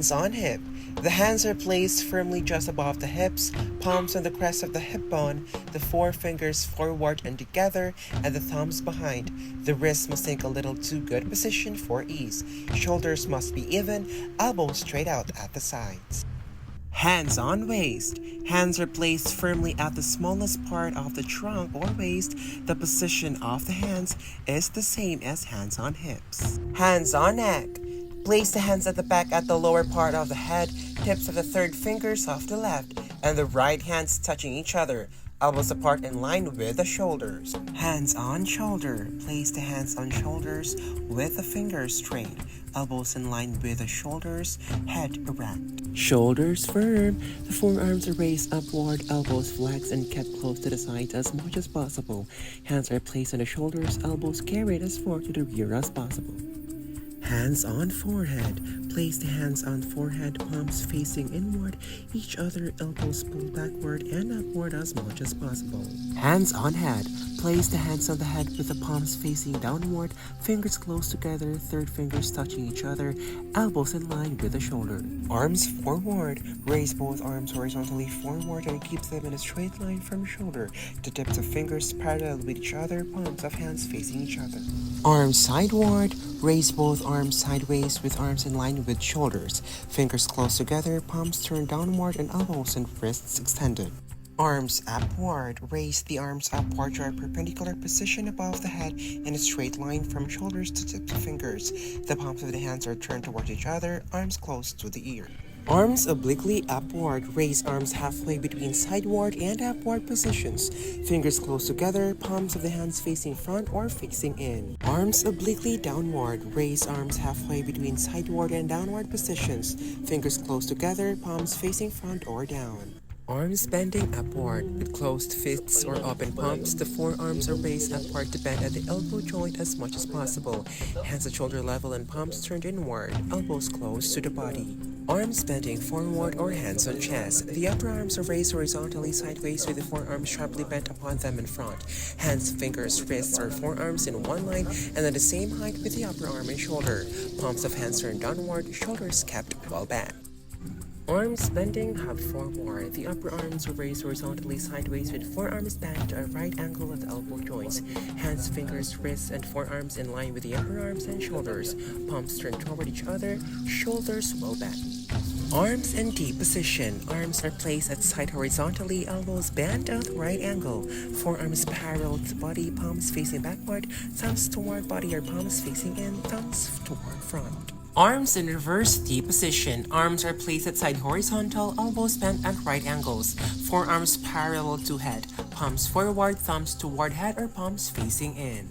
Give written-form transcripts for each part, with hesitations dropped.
Hands on hip. The hands are placed firmly just above the hips, palms on the crest of the hip bone, the four fingers forward and together, and the thumbs behind. The wrists must take a little to good position for ease. Shoulders must be even, elbows straight out at the sides. Hands on waist. Hands are placed firmly at the smallest part of the trunk or waist. The position of the hands is the same as hands on hips. Hands on neck. Place the hands at the back at the lower part of the head, tips of the third fingers of the left, and the right hands touching each other, elbows apart in line with the shoulders. Hands on shoulder. Place the hands on shoulders with the fingers straight, elbows in line with the shoulders, head erect. Shoulders firm. The forearms are raised upward, elbows flexed and kept close to the sides as much as possible. Hands are placed on the shoulders, elbows carried as far to the rear as possible. Hands on forehead. Place the hands on forehead, palms facing inward, each other, elbows pulled backward and upward as much as possible. Hands on head. Place the hands on the head with the palms facing downward, fingers close together, third fingers touching each other, elbows in line with the shoulder. Arms forward. Raise both arms horizontally forward and keep them in a straight line from shoulder. The tips of fingers parallel with each other, palms of hands facing each other. Arms sideward. Raise both arms sideways with arms in line with shoulders. Fingers close together, palms turned downward and elbows and wrists extended. Arms upward. Raise the arms upward to a perpendicular position above the head in a straight line from shoulders to tips of fingers. The palms of the hands are turned towards each other, arms close to the ear. Arms obliquely upward. Raise arms halfway between sideward and upward positions. Fingers close together, palms of the hands facing front or facing in. Arms obliquely downward. Raise arms halfway between sideward and downward positions. Fingers close together, palms facing front or down. Arms bending upward. With closed fists or open palms, the forearms are raised upward to bend at the elbow joint as much as possible. Hands at shoulder level and palms turned inward, elbows close to the body. Arms bending forward or hands on chest. The upper arms are raised horizontally sideways with the forearms sharply bent upon them in front. Hands, fingers, wrists, or forearms in one line and at the same height with the upper arm and shoulder. Palms of hands turned downward, shoulders kept well back. Arms bending hub forward. The upper arms are raised horizontally sideways with forearms bent to a right angle at the elbow joints. Hands, fingers, wrists, and forearms in line with the upper arms and shoulders. Palms turned toward each other, shoulders well back. Arms in T position. Arms are placed at side horizontally, elbows bent at right angle. Forearms parallel to body, palms facing backward, thumbs toward body or palms facing in, thumbs toward front. Arms in reverse T position. Arms are placed at side horizontal, elbows bent at right angles. Forearms parallel to head. Palms forward, thumbs toward head or palms facing in.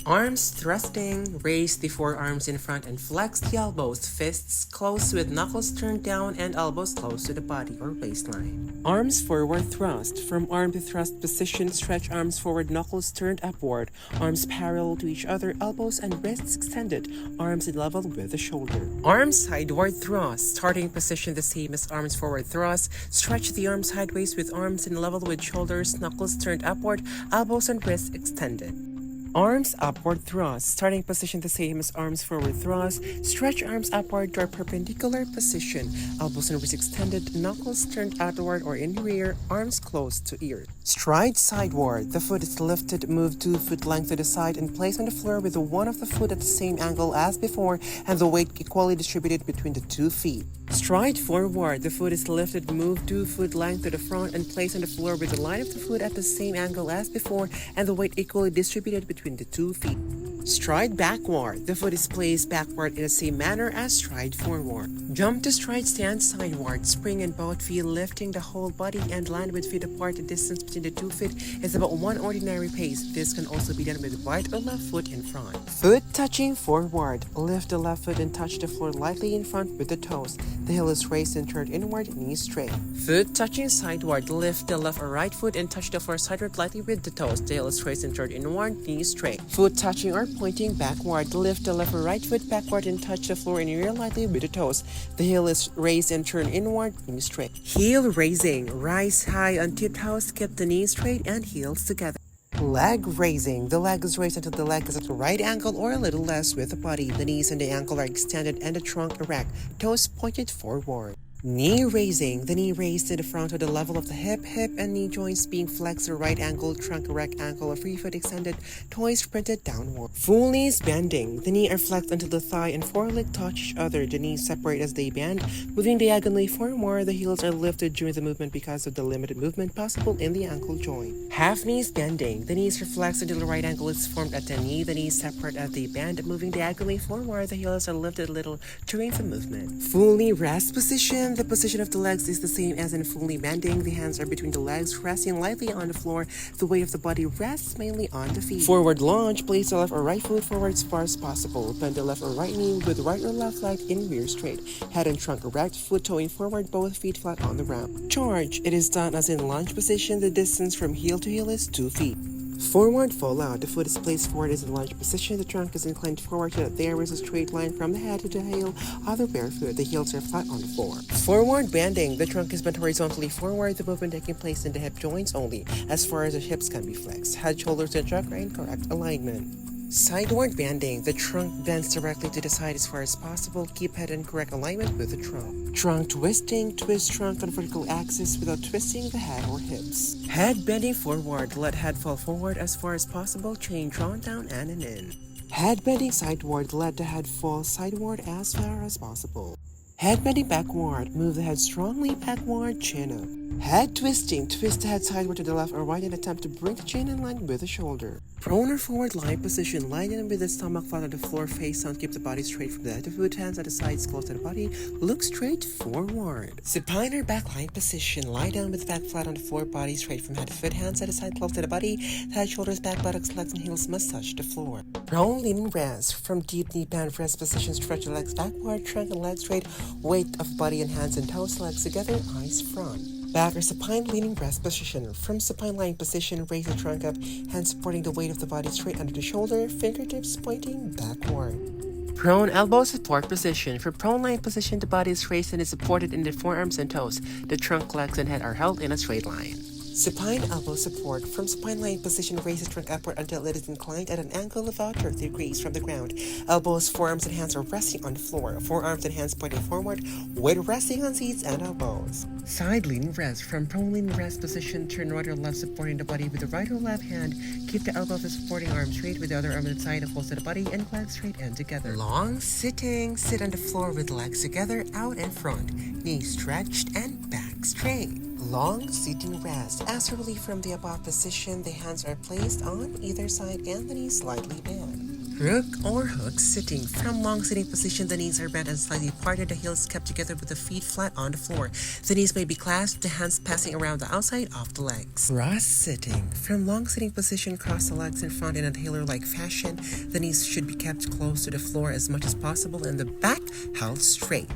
Arms thrusting. Raise the forearms in front and flex the elbows. Fists close with knuckles turned down and elbows close to the body or waistline. Arms forward thrust. From arm to thrust position, stretch arms forward, knuckles turned upward. Arms parallel to each other, elbows and wrists extended. Arms in level with the shoulder. Arms sideward thrust. Starting position the same as arms forward thrust. Stretch the arms sideways with arms in level with shoulders, knuckles turned upward, elbows and wrists extended. Arms upward thrust. Starting position the same as arms forward thrust. Stretch arms upward to a perpendicular position. Elbows and wrists extended, knuckles turned outward or in rear, arms close to ears. Stride sideward. The foot is lifted, move 2 foot length to the side and placed on the floor with the one of the foot at the same angle as before and the weight equally distributed between the 2 feet. Stride forward. The foot is lifted, move 2 foot length to the front and placed on the floor with the line of the foot at the same angle as before and the weight equally distributed between the 2 feet. Stride backward. The foot is placed backward in the same manner as stride forward. Jump to stride stance sideward. Spring in both feet, lifting the whole body and land with feet apart. The distance between the 2 feet is about 1 ordinary pace. This can also be done with right or left foot in front. Foot touching forward. Lift the left foot and touch the floor lightly in front with the toes. The heel is raised and turned inward, knees straight. Foot touching sideward. Lift the left or right foot and touch the floor sideward lightly with the toes. The heel is raised and turned inward, knees straight. Foot touching or pointing backward. Lift the left or right foot backward and touch the floor in rear lightly with the toes. The heel is raised and turned inward, knees straight. Heel raising. Rise high on tipped toes, keep the knees straight and heels together. Leg raising. The leg is raised until the leg is at a right angle or a little less with the body. The knees and the ankle are extended and the trunk erect, toes pointed forward. Knee raising. The knee raised to the front of the level of the hip and knee joints being flexed at a right angle, trunk erect, ankle or free foot extended, toes printed downward. Full knees bending. The knee are flexed until the thigh and foreleg touch each other. The knees separate as they bend, moving diagonally forward. The heels are lifted during the movement because of the limited movement possible in the ankle joint. Half knees bending. The knees are flexed until the right angle is formed at the knee. The knees separate as they bend, moving diagonally forward. The heels are lifted a little during the movement. Full knee rest position. The position of the legs is the same as in full knee bending. The hands are between the legs, resting lightly on the floor. The weight of the body rests mainly on the feet. Forward lunge. Place the left or right foot forward as far as possible. Bend the left or right knee with right or left leg in rear straight. Head and trunk erect, foot toeing forward, both feet flat on the ground. Charge. It is done as in lunge position. The distance from heel to heel is 2 feet. Forward fold out. The foot is placed forward as in lunge position. The trunk is inclined forward so that there is a straight line from the head to the heel of the bare foot. The heels are flat on the floor. Forward bending. The trunk is bent horizontally forward. The movement taking place in the hip joints only, as far as the hips can be flexed. Head, shoulders, and trunk are in correct alignment. Sideward bending. The trunk bends directly to the side as far as possible. Keep head in correct alignment with the trunk. Trunk twisting. Twist trunk on vertical axis without twisting the head or hips. Head bending forward. Let head fall forward as far as possible. Chain drawn down and in. Head bending sideward. Let the head fall sideward as far as possible. Head bending backward. Move the head strongly backward, chin up. Head twisting. Twist the head sideward to the left or right and attempt to bring the chin in line with the shoulder. Prone or forward lying position. Lie down with the stomach flat on the floor, face down. Keep the body straight from the head to foot. Hands at the sides, close to the body. Look straight forward. Supine or back lying position. Lie down with the back flat on the floor, body straight from head to foot. Hands at the side, close to the body. Head, shoulders, back, buttocks, legs, and heels must touch the floor. Prone leaning rest. From deep knee bend rest position, stretch the legs backward, trunk and legs straight. Weight of body and hands and toes, legs together, eyes front. Back or supine leaning rest position. From supine lying position, raise the trunk up, hands supporting the weight of the body straight under the shoulder, fingertips pointing backward. Prone elbow support position. For prone lying position, the body is raised and is supported in the forearms and toes. The trunk, legs, and head are held in a straight line. Supine elbow support. From supine lying position, raise the trunk upward until it is inclined at an angle of about 30 degrees from the ground. Elbows, forearms, and hands are resting on the floor. Forearms and hands pointing forward, weight resting on seats and elbows. Side leaning rest. From prone leaning rest position, turn right or left supporting the body with the right or left hand. Keep the elbow of the supporting arm straight with the other arm at the side and close to the body and legs straight and together. Long sitting. Sit on the floor with legs together, out and front. Knees stretched and back straight. Long sitting rest. As a relief from the above position, the hands are placed on either side and the knees slightly bent. Crook or hook sitting. From long sitting position, the knees are bent and slightly parted, the heels kept together with the feet flat on the floor. The knees may be clasped, the hands passing around the outside of the legs. Cross sitting. From long sitting position, cross the legs in front in a tailor-like fashion. The knees should be kept close to the floor as much as possible and the back held straight.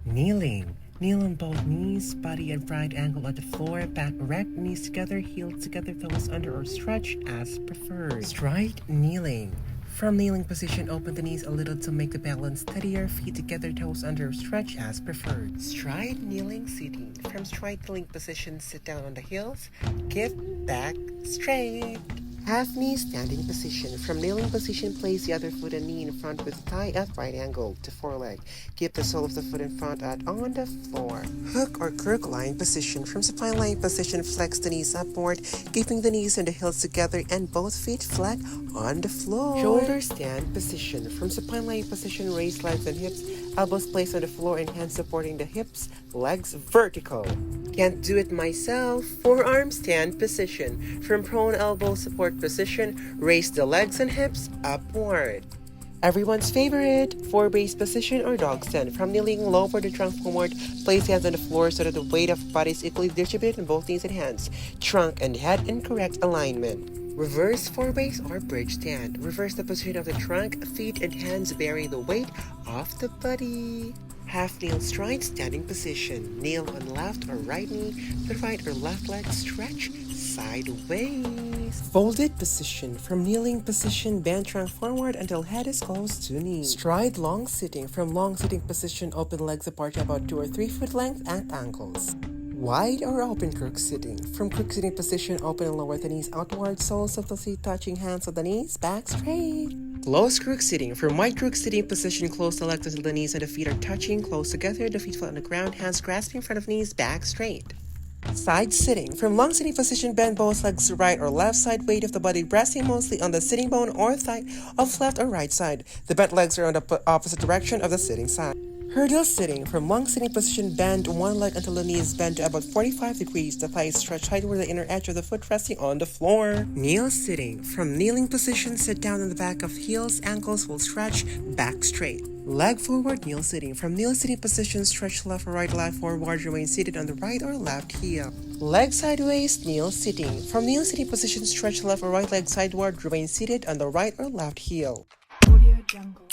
Kneeling. Kneel on both knees, body at right angle at the floor, back erect, knees together, heels together, toes under or stretched as preferred. Stride kneeling. From kneeling position, open the knees a little to make the balance steadier, feet together, toes under, stretch as preferred. Stride kneeling sitting. From stride kneeling position, sit down on the heels, keep back straight. Half knee standing position. From kneeling position, place the other foot and knee in front with thigh at right angle to foreleg. Keep the sole of the foot in front at on the floor. Hook or crook lying position. From supine lying position, flex the knees upward, keeping the knees and the heels together and both feet flat on the floor. Shoulder stand position. From supine lying position, raise legs and hips, elbows placed on the floor and hands supporting the hips, legs vertical. Can't do it myself. Forearm stand position. From prone elbow support position, raise the legs and hips upward. Everyone's favorite, four-base position or dog stand. From kneeling, lower the trunk forward, place hands on the floor so that the weight of the body is equally distributed in both knees and hands. Trunk and head in correct alignment. Reverse four-base or bridge stand. Reverse the position of the trunk, feet and hands bearing the weight of the body. Half kneel stride standing position. Kneel on left or right knee, the right or left leg stretch sideways. Folded position. From kneeling position, bend trunk forward until head is close to knee. Stride long sitting. From long sitting position, open legs apart to about 2 or 3 foot length at ankles. Wide or open crook sitting. From crook sitting position, open and lower the knees outward, soles of the feet touching hands on the knees, back straight. Close crook sitting. From wide crook sitting position, close the legs until the knees and the feet are touching, close together, the feet flat on the ground, hands grasping in front of knees, back straight. Side sitting. From long sitting position, bend both legs to right or left side, weight of the body resting mostly on the sitting bone or thigh of left or right side. The bent legs are on the opposite direction of the sitting side. Hurdle sitting. From long sitting position, bend one leg until the knee is bent to about 45 degrees. The thighs stretch high toward the inner edge of the foot resting on the floor. Kneel sitting. From kneeling position, sit down on the back of heels. Ankles will stretch, back straight. Leg forward, kneel sitting. From kneel sitting position, stretch left or right leg forward, remain seated on the right or left heel. Leg sideways, kneel sitting. From kneel sitting position, stretch left or right leg sideward, remain seated on the right or left heel. Audio Jungle.